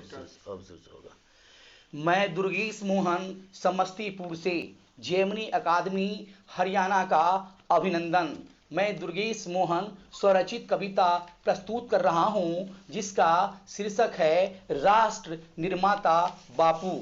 अवसर होगा। मैं दुर्गेश मोहन समस्तीपुर से, जेमिनी अकादमी हरियाणा का अभिनंदन। मैं दुर्गेश मोहन स्वरचित कविता प्रस्तुत कर रहा हूं जिसका शीर्षक है राष्ट्र निर्माता बापू।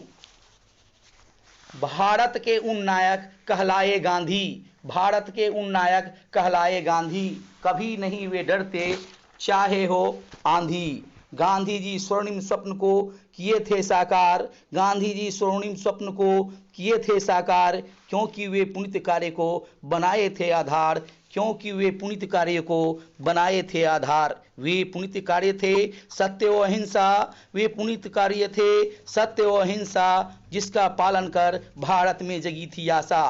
भारत के उन नायक कहलाए गांधी, भारत के उन नायक कहलाए गांधी, कभी नहीं वे डरते चाहे हो आंधी। गांधी जी स्वर्णिम स्वप्न को किए थे साकार, गांधी जी स्वर्णिम स्वप्न को किए थे साकार, क्योंकि वे पुनीत कार्य को बनाए थे आधार, क्योंकि वे पुनीत कार्य को बनाए थे आधार। वे पुनीत कार्य थे सत्य व अहिंसा, वे पुनीत कार्य थे सत्य व अहिंसा, जिसका पालन कर भारत में जगी थी आशा।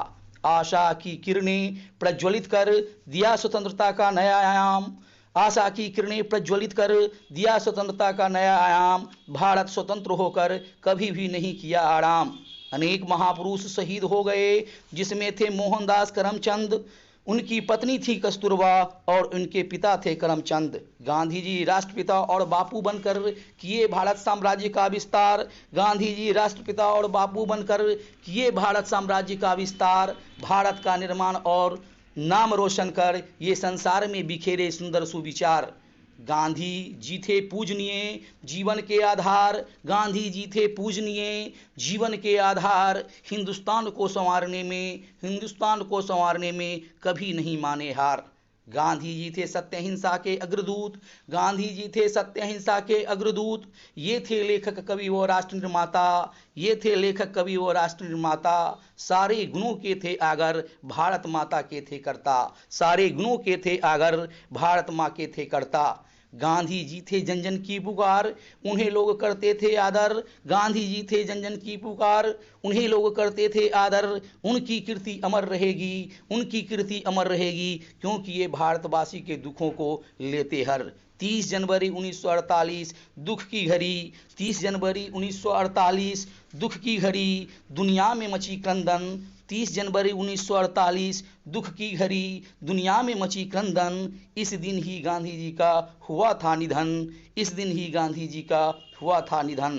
आशा की किरणें प्रज्वलित कर दिया स्वतंत्रता का नया आयाम, आशा की किरणें प्रज्वलित कर दिया स्वतंत्रता का नया आयाम। भारत स्वतंत्र होकर कभी भी नहीं किया आराम। अनेक महापुरुष शहीद हो गए जिसमें थे मोहनदास करमचंद, उनकी पत्नी थी कस्तूरबा और उनके पिता थे करमचंद। गांधी जी राष्ट्रपिता और बापू बनकर किए भारत साम्राज्य का विस्तार, गांधी जी राष्ट्रपिता और बापू बनकर किए भारत साम्राज्य का विस्तार। भारत का निर्माण और नाम रोशन कर ये संसार में बिखेरे सुंदर सुविचार। गांधी जी थे पूजनीय जीवन के आधार, गांधी जी थे पूजनीय जीवन के आधार। हिंदुस्तान को संवारने में, हिंदुस्तान को संवारने में कभी नहीं माने हार। गांधी जी थे सत्य अहिंसा के अग्रदूत, गांधी जी थे सत्य अहिंसा के अग्रदूत। ये थे लेखक कवि व राष्ट्र निर्माता, ये थे लेखक कवि व राष्ट्र निर्माता। सारे गुणों के थे आगर भारत माता के थे कर्ता, सारे गुणों के थे आगर भारत माँ के थे कर्ता। गांधी जी थे जन जन की पुकार, उन्हें लोग करते थे आदर, गांधी जी थे जन जन की पुकार, उन्हें लोग करते थे आदर। उनकी कीर्ति अमर रहेगी, उनकी कीर्ति अमर रहेगी, क्योंकि ये भारतवासी के दुखों को लेते हर। 30 जनवरी 1948 दुख की घड़ी, 30 जनवरी 1948 दुख की घड़ी, दुनिया में मची क्रंदन। 30 जनवरी 1948 दुख की घड़ी, दुनिया में मची क्रंदन। इस दिन ही गांधी जी का हुआ था निधन, इस दिन ही गांधी जी का हुआ था निधन।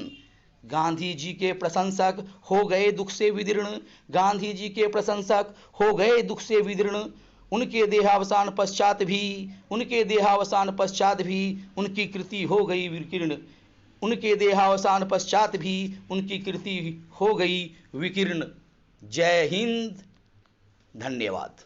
गांधी जी के प्रशंसक हो गए दुख से विदीर्ण, गांधी जी के प्रशंसक हो गए दुख से विदीर्ण। उनके देहावसान पश्चात भी, उनके देहावसान पश्चात भी उनकी कृति हो गई विकीर्ण, उनके देहावसान पश्चात भी उनकी कृति हो गई विकीर्ण। जय हिंद, धन्यवाद।